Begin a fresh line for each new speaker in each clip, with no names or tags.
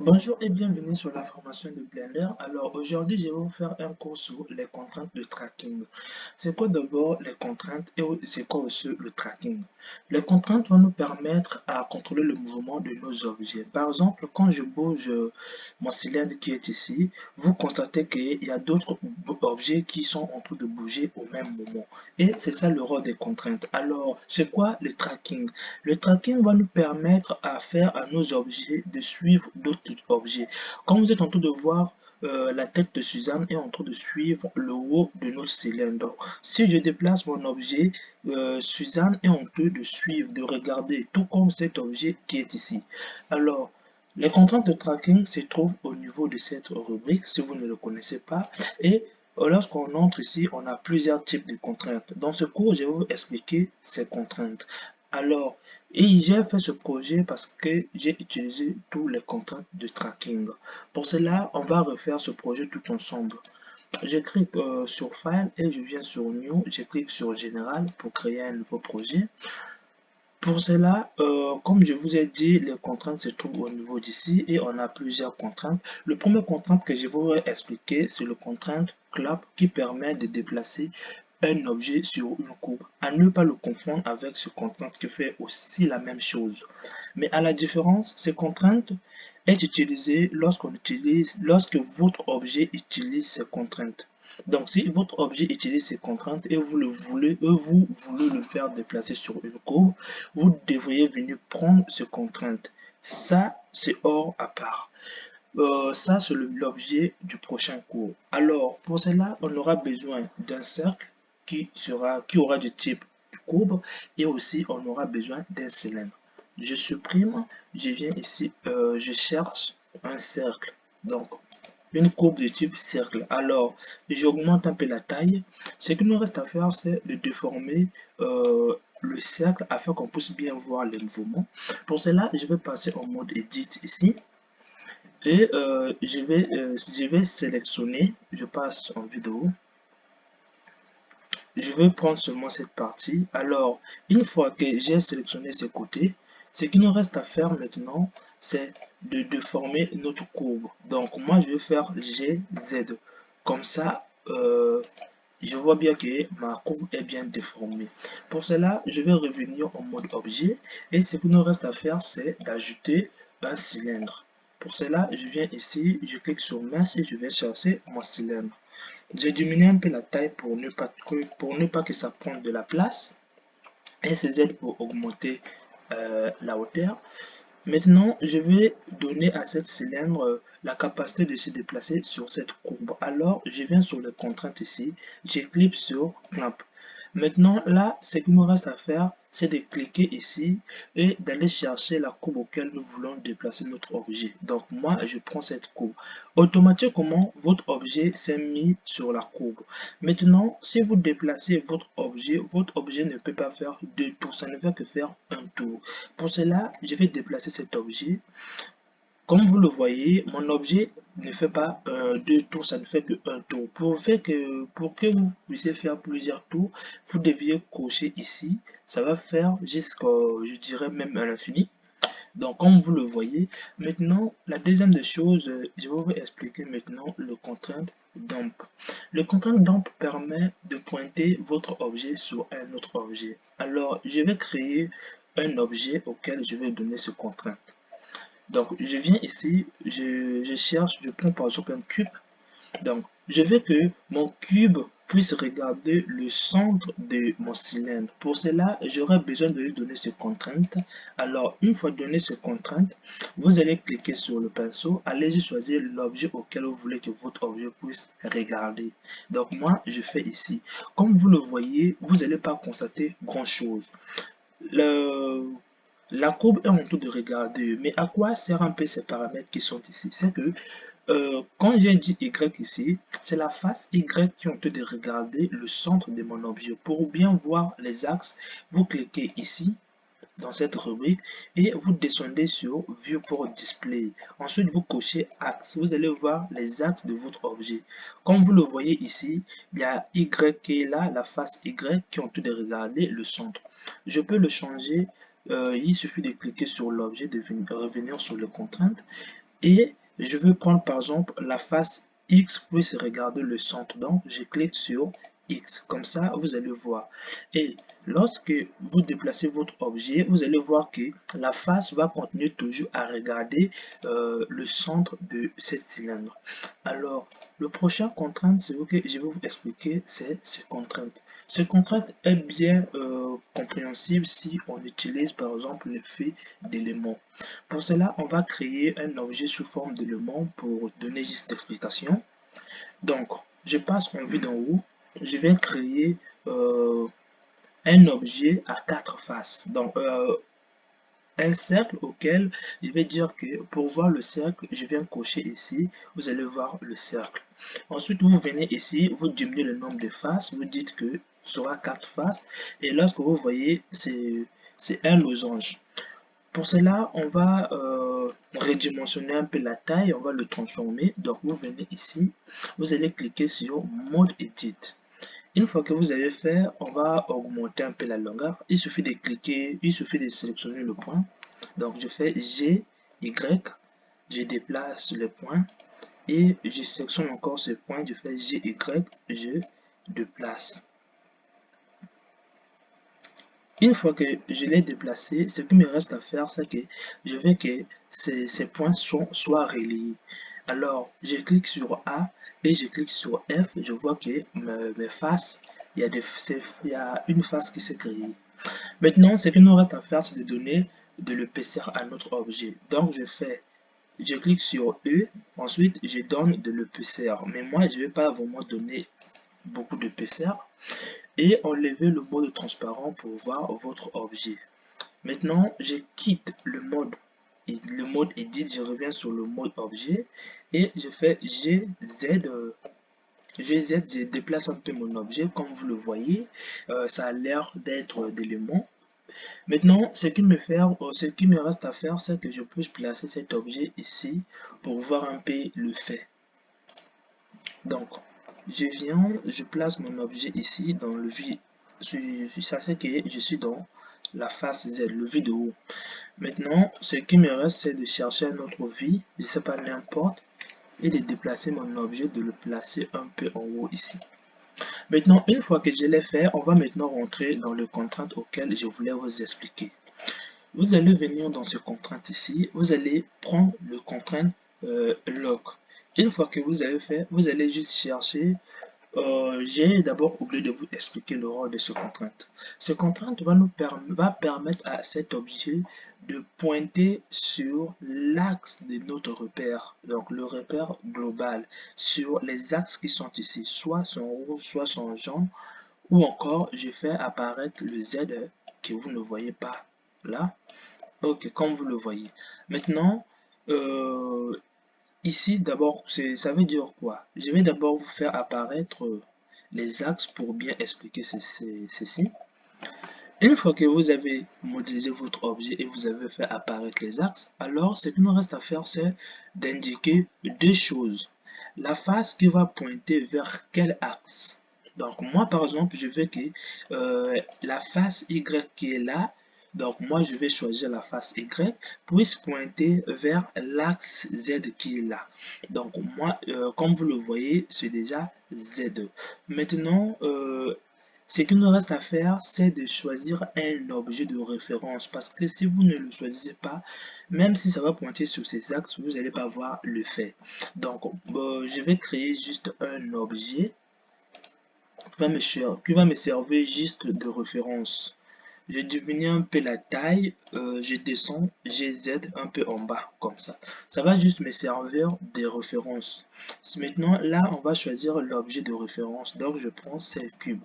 Bonjour et bienvenue sur la formation de Blender. Alors aujourd'hui, je vais vous faire un cours sur les contraintes de tracking. C'est quoi d'abord les contraintes et c'est quoi aussi le tracking? Les contraintes vont nous permettre à contrôler le mouvement de nos objets. Par exemple, quand je bouge mon cylindre qui est ici, vous constatez qu'il y a d'autres objets qui sont en train de bouger au même moment. Et c'est ça le rôle des contraintes. Alors, c'est quoi le tracking? Le tracking va nous permettre à faire à nos objets de suivre d'autres objets. Comme vous êtes en train de voir, la tête de Suzanne est en train de suivre le haut de notre cylindre. Si je déplace mon objet, Suzanne est en train de suivre, de regarder, tout comme cet objet qui est ici. Alors, les contraintes de tracking se trouvent au niveau de cette rubrique, si vous ne le connaissez pas. Et lorsqu'on entre ici, on a plusieurs types de contraintes. Dans ce cours, je vais vous expliquer ces contraintes. Alors, et j'ai fait ce projet parce que j'ai utilisé tous les contraintes de tracking. Pour cela, on va refaire ce projet tout ensemble. Je clique sur File et je viens sur New. Je clique sur Général pour créer un nouveau projet. Pour cela, comme je vous ai dit, les contraintes se trouvent au niveau d'ici et on a plusieurs contraintes. Le premier contrainte que je voudrais expliquer, c'est le contrainte clap qui permet de déplacer un objet sur une courbe. À ne pas le confondre avec ce contrainte qui fait aussi la même chose. Mais à la différence, ces contraintes est utilisée lorsque votre objet utilise ces contraintes. Donc, si votre objet utilise ces contraintes et vous voulez le faire déplacer sur une courbe, vous devriez venir prendre ces contraintes. Ça, c'est hors à part. Ça, c'est l'objet du prochain cours. Alors, pour cela, on aura besoin d'un cercle qui aura du type courbe et aussi on aura besoin d'un cylindre. Je supprime, je viens ici, je cherche un cercle. Donc, une courbe de type cercle. Alors, j'augmente un peu la taille. Ce qu'il nous reste à faire, c'est de déformer le cercle afin qu'on puisse bien voir les mouvements. Pour cela, je vais passer en mode Edit ici. Et je vais sélectionner, je passe en vidéo, je vais prendre seulement cette partie. Alors, une fois que j'ai sélectionné ces côtés, ce qu'il nous reste à faire maintenant, c'est de déformer notre courbe. Donc, moi, je vais faire GZ. Comme ça, je vois bien que ma courbe est bien déformée. Pour cela, je vais revenir en mode objet et ce qu'il nous reste à faire, c'est d'ajouter un cylindre. Pour cela, je viens ici, je clique sur Mesh et je vais chercher mon cylindre. J'ai diminué un peu la taille pour ne pas que ça prenne de la place et CZ pour augmenter la hauteur. Maintenant, je vais donner à cette cylindre la capacité de se déplacer sur cette courbe. Alors, je viens sur les contraintes ici, je clique sur Clamp. Maintenant, là, ce qu'il nous reste à faire, c'est de cliquer ici et d'aller chercher la courbe auquel nous voulons déplacer notre objet. Donc, moi, je prends cette courbe. Automatiquement, votre objet s'est mis sur la courbe. Maintenant, si vous déplacez votre objet ne peut pas faire deux tours, ça ne fait que faire un tour. Pour cela, je vais déplacer cet objet. Comme vous le voyez, mon objet ne fait pas deux tours, ça ne fait que un tour. Pour que vous puissiez faire plusieurs tours, vous deviez cocher ici. Ça va faire jusqu'à, je dirais même à l'infini. Donc, comme vous le voyez, maintenant, la deuxième des choses, je vais vous expliquer maintenant le contrainte dump. Le contrainte dump permet de pointer votre objet sur un autre objet. Alors, je vais créer un objet auquel je vais donner ce contrainte. Donc, je viens ici, je cherche, je prends par exemple un cube. Donc, je veux que mon cube puisse regarder le centre de mon cylindre. Pour cela, j'aurai besoin de lui donner ces contraintes. Alors, une fois donné ces contraintes, vous allez cliquer sur le pinceau, allez choisir l'objet auquel vous voulez que votre objet puisse regarder. Donc, moi, je fais ici. Comme vous le voyez, vous n'allez pas constater grand-chose. Le, la courbe est en train de regarder, mais à quoi servent un peu ces paramètres qui sont ici? C'est que quand j'ai dit Y ici, c'est la face Y qui est en train de regarder le centre de mon objet. Pour bien voir les axes, vous cliquez ici dans cette rubrique et vous descendez sur Viewport Display. Ensuite, vous cochez Axe. Vous allez voir les axes de votre objet. Comme vous le voyez ici, il y a Y qui est là, la face Y qui est en train de regarder le centre. Je peux le changer. Il suffit de cliquer sur l'objet, de revenir sur les contraintes Et je veux prendre par exemple la face X puisse regarder le centre. Donc, je clique sur X. Comme ça, vous allez voir. Et lorsque vous déplacez votre objet, vous allez voir que la face va continuer toujours à regarder le centre de cette cylindre. Alors, le prochain contrainte, c'est que je vais vous expliquer, c'est ces contraintes. Ces contraintes est bien compréhensible si on utilise par exemple l'effet d'éléments. Pour cela, on va créer un objet sous forme d'élément pour donner juste l'explication. Donc, je passe en vue d'en haut. Je vais créer un objet à 4 faces. Donc, un cercle auquel je vais dire que pour voir le cercle, je viens cocher ici. Vous allez voir le cercle. Ensuite, vous venez ici, vous diminuez le nombre de faces. Vous dites que ce sera 4 faces. Et lorsque vous voyez, c'est un losange. Pour cela, on va redimensionner un peu la taille, on va le transformer. Donc, vous venez ici, vous allez cliquer sur Mode Edit. Une fois que vous avez fait, on va augmenter un peu la longueur. Il suffit de cliquer, il suffit de sélectionner le point. Donc, je fais G, Y, je déplace le point et je sélectionne encore ce point, je fais G, Y, je déplace. Une fois que je l'ai déplacé, ce qui me reste à faire, c'est que je veux que ces points soient reliés. Alors, je clique sur A et je clique sur F. Je vois que mes faces, il y a une face qui s'est créée. Maintenant, ce qu'il nous reste à faire, c'est de donner de l'épaisseur à notre objet. Donc, je clique sur E. Ensuite, je donne de l'épaisseur. Mais moi, je ne vais pas vraiment donner beaucoup d'épaisseur et enlever le mode transparent pour voir votre objet. Maintenant, je quitte le mode Edit, je reviens sur le mode objet et je fais GZ. Je déplace un peu mon objet comme vous le voyez. Ça a l'air d'être d'éléments. Maintenant, ce qui me reste à faire, c'est que je peux placer cet objet ici pour voir un peu le fait. Donc, je place mon objet ici dans le vide. Ça fait que je suis dans la face Z, le vide de haut. Maintenant, ce qui me reste, c'est de chercher un autre vide, je ne sais pas n'importe, et de déplacer mon objet, de le placer un peu en haut ici. Maintenant, une fois que je l'ai fait, on va maintenant rentrer dans le contrainte auquel je voulais vous expliquer. Vous allez venir dans ce contrainte ici, vous allez prendre le contrainte log. Une fois que vous avez fait, vous allez juste chercher. J'ai d'abord oublié de vous expliquer le rôle de ce contrainte. Ce contrainte va permettre à cet objet de pointer sur l'axe de notre repère, donc le repère global, sur les axes qui sont ici, soit son rouge, soit son jaune, ou encore je fais apparaître le Z que vous ne voyez pas là. Ok, comme vous le voyez. Maintenant, ici, d'abord, ça veut dire quoi? Je vais d'abord vous faire apparaître les axes pour bien expliquer ceci. Une fois que vous avez modélisé votre objet et vous avez fait apparaître les axes, alors ce qu'il nous reste à faire, c'est d'indiquer deux choses. La face qui va pointer vers quel axe? Donc moi, par exemple, je veux que la face Y qui est là, donc moi, je vais choisir la face Y, puisse pointer vers l'axe Z qui est là. Donc moi, comme vous le voyez, c'est déjà Z. Maintenant, ce qu'il nous reste à faire, c'est de choisir un objet de référence parce que si vous ne le choisissez pas, même si ça va pointer sur ces axes, vous n'allez pas voir le fait. Donc, je vais créer juste un objet qui va me servir juste de référence. Je diminue un peu la taille, je descends GZ un peu en bas, comme ça. Ça va juste me servir des références. Maintenant, là, on va choisir l'objet de référence. Donc, je prends ces cubes.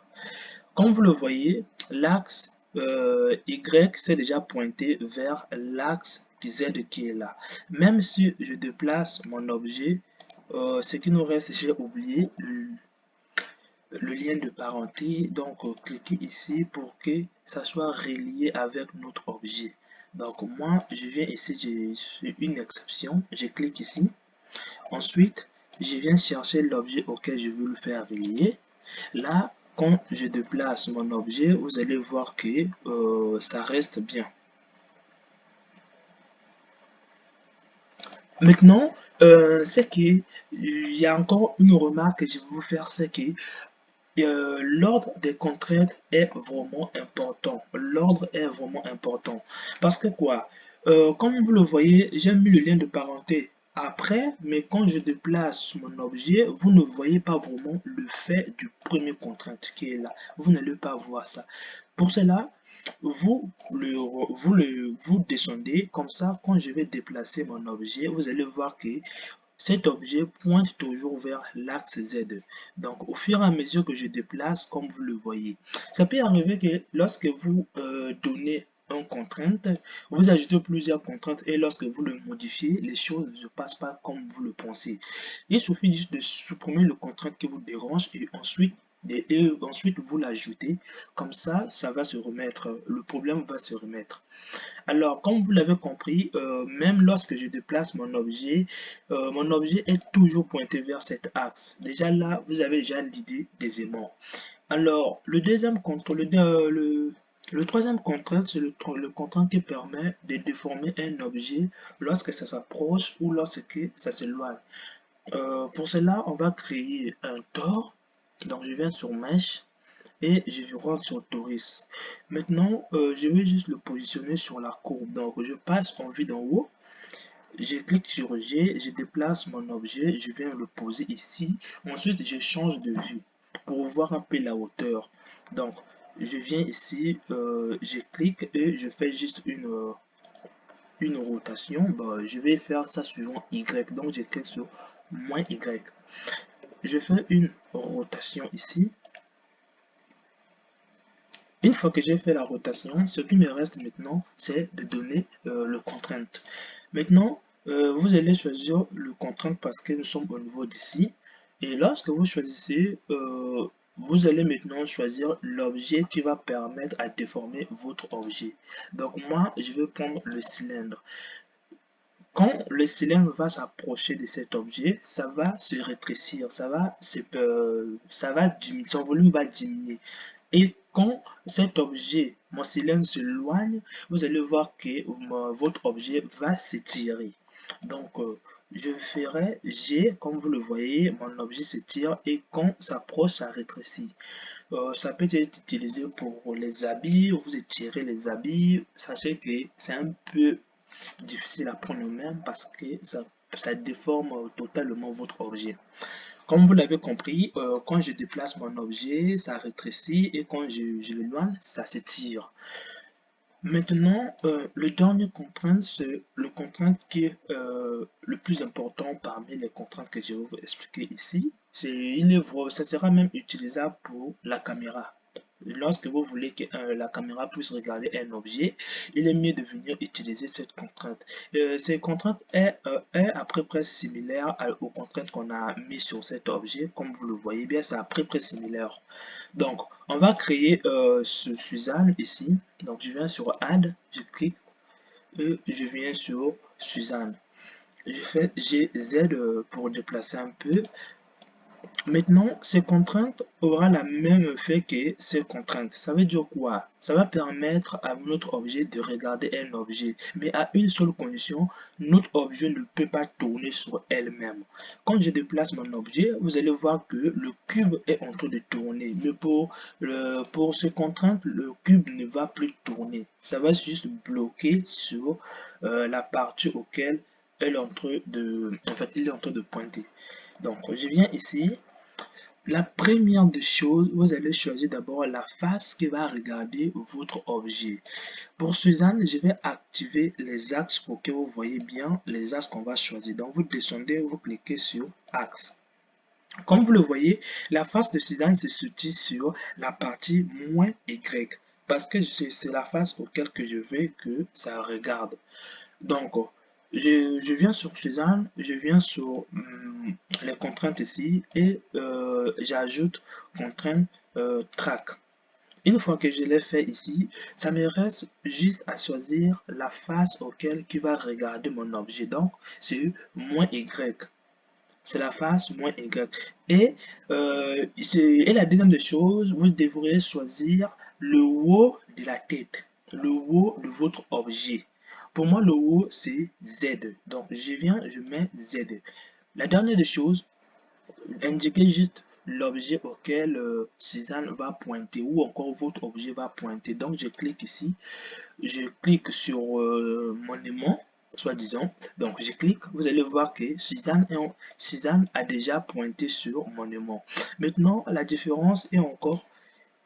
Comme vous le voyez, l'axe Y s'est déjà pointé vers l'axe Z qui est là. Même si je déplace mon objet, ce qui nous reste, j'ai oublié le lien de parenté. Donc, cliquez ici pour que ça soit relié avec notre objet. Donc, moi, je viens ici, j'ai une exception. Je clique ici. Ensuite, je viens chercher l'objet auquel je veux le faire relier. Là, quand je déplace mon objet, vous allez voir que ça reste bien. Maintenant, c'est que il y a encore une remarque que je vais vous faire, c'est que l'ordre des contraintes est vraiment important. L'ordre est vraiment important. Parce que quoi? Comme vous le voyez, j'ai mis le lien de parenté après, mais quand je déplace mon objet, vous ne voyez pas vraiment le fait du premier contrainte qui est là. Vous n'allez pas voir ça. Pour cela, vous descendez comme ça. Quand je vais déplacer mon objet, vous allez voir que cet objet pointe toujours vers l'axe Z. Donc, au fur et à mesure que je déplace, comme vous le voyez, ça peut arriver que lorsque vous donnez une contrainte, vous ajoutez plusieurs contraintes et lorsque vous le modifiez, les choses ne se passent pas comme vous le pensez. Il suffit juste de supprimer le contrainte qui vous dérange et ensuite vous l'ajoutez. Comme ça va se remettre, le problème va se remettre. Alors, comme vous l'avez compris, même lorsque je déplace mon objet est toujours pointé vers cet axe. Déjà là, vous avez déjà l'idée des aimants. Alors, le deuxième contrôle, le troisième contrainte, c'est le contrainte qui permet de déformer un objet lorsque ça s'approche ou lorsque ça s'éloigne. Pour cela, on va créer un tore. Donc, je viens sur Mesh et je rentre sur Tourist. Maintenant, je vais juste le positionner sur la courbe. Donc, je passe en vue d'en haut, je clique sur G, je déplace mon objet, je viens le poser ici. Ensuite, je change de vue pour voir un peu la hauteur. Donc, je viens ici, je clique et je fais juste une rotation. Bah, je vais faire ça suivant Y. Donc, je clique sur moins Y. Je fais une rotation ici. Une fois que j'ai fait la rotation, ce qui me reste maintenant, c'est de donner le contrainte. Maintenant, vous allez choisir le contrainte parce que nous sommes au niveau d'ici. Et lorsque vous choisissez, vous allez maintenant choisir l'objet qui va permettre à déformer votre objet. Donc moi, je vais prendre le cylindre. Quand le cylindre va s'approcher de cet objet, ça va se rétrécir, ça va diminuer, son volume va diminuer. Et quand cet objet, mon cylindre, s'éloigne, vous allez voir que votre objet va s'étirer. Donc, je ferai G, comme vous le voyez, mon objet s'étire et quand s'approche, ça rétrécit. Ça peut être utilisé pour les habits, vous étirez les habits. Sachez que c'est un peu difficile à prendre en main parce que ça déforme totalement votre objet. Comme vous l'avez compris, quand je déplace mon objet, ça rétrécit et quand je l'éloigne, ça s'étire. Maintenant, le dernier contrainte, c'est le contrainte qui est le plus important parmi les contraintes que je vais vous expliquer ici. Ça sera même utilisable pour la caméra. Lorsque vous voulez que la caméra puisse regarder un objet, il est mieux de venir utiliser cette contrainte. Cette contrainte est à peu près similaire aux contraintes qu'on a mis sur cet objet. Comme vous le voyez bien, c'est à peu près similaire. Donc, on va créer ce Suzanne ici. Donc, je viens sur Add, je clique et je viens sur Suzanne. Je fais GZ pour déplacer un peu. Maintenant, ces contraintes aura la même effet que ces contraintes. Ça veut dire quoi? Ça va permettre à notre objet de regarder un objet, mais à une seule condition, notre objet ne peut pas tourner sur elle-même. Quand je déplace mon objet, vous allez voir que le cube est en train de tourner, mais pour ces contraintes, le cube ne va plus tourner. Ça va juste bloquer sur la partie auquel elle est en train il est en train de pointer. Donc, je viens ici. La première des choses, vous allez choisir d'abord la face qui va regarder votre objet. Pour Suzanne, je vais activer les axes pour que vous voyez bien les axes qu'on va choisir. Donc, vous descendez, vous cliquez sur Axe. Comme vous le voyez, la face de Suzanne se situe sur la partie moins Y. Parce que c'est la face auquel que je veux que ça regarde. Donc, je viens sur Suzanne, je viens sur les contraintes ici et j'ajoute contrainte track. Une fois que je l'ai fait ici, ça me reste juste à choisir la face auquel qui va regarder mon objet. Donc, c'est moins Y. C'est la face moins Y. Et la deuxième des choses, vous devriez choisir le haut de la tête, le haut de votre objet. Pour moi, le haut, c'est Z. Donc, je viens, je mets Z. La dernière des choses, indiquez juste l'objet auquel Suzanne va pointer ou encore votre objet va pointer. Donc, je clique ici. Je clique sur mon aimant, soi-disant. Donc, je clique. Vous allez voir que Suzanne a déjà pointé sur mon aimant. Maintenant, la différence est encore,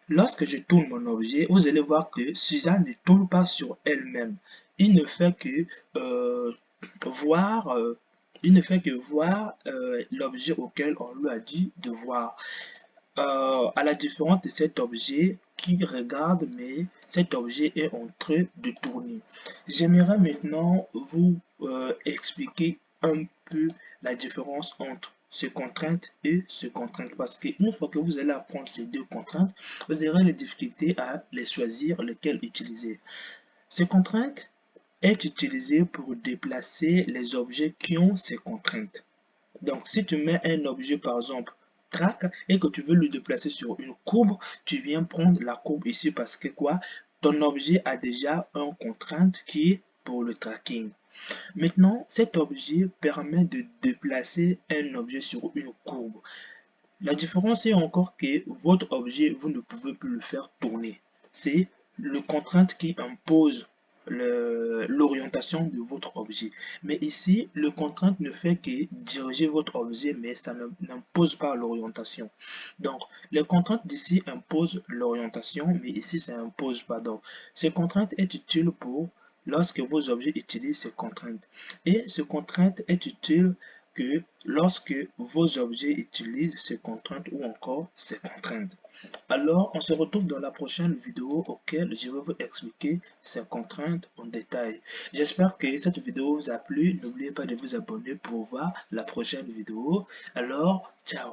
lorsque je tourne mon objet, vous allez voir que Suzanne ne tourne pas sur elle-même. Il ne fait que voir, l'objet auquel on lui a dit de voir. À la différence de cet objet qui regarde, mais cet objet est en train de tourner. J'aimerais maintenant vous expliquer un peu la différence entre ce contrainte et ce contrainte, parce qu'une fois que vous allez apprendre ces deux contraintes, vous aurez les difficultés à les choisir, lesquelles utiliser. Ces contraintes est utilisée pour déplacer les objets qui ont ces contraintes. Donc, si tu mets un objet, par exemple, track, et que tu veux le déplacer sur une courbe, tu viens prendre la courbe ici parce que quoi? Ton objet a déjà une contrainte qui est pour le tracking. Maintenant, cet objet permet de déplacer un objet sur une courbe. La différence est encore que votre objet, vous ne pouvez plus le faire tourner. C'est le contrainte qui impose l'orientation de votre objet. Mais ici, le contrainte ne fait que diriger votre objet, mais ça n'impose pas l'orientation. Donc, les contraintes d'ici imposent l'orientation, mais ici, ça n'impose pas. Donc, ces contraintes est utile pour lorsque vos objets utilisent ces contraintes. Et ce contrainte est utile que lorsque vos objets utilisent ces contraintes ou encore ces contraintes. Alors, on se retrouve dans la prochaine vidéo auquel je vais vous expliquer ces contraintes en détail. J'espère que cette vidéo vous a plu. N'oubliez pas de vous abonner pour voir la prochaine vidéo. Alors, ciao!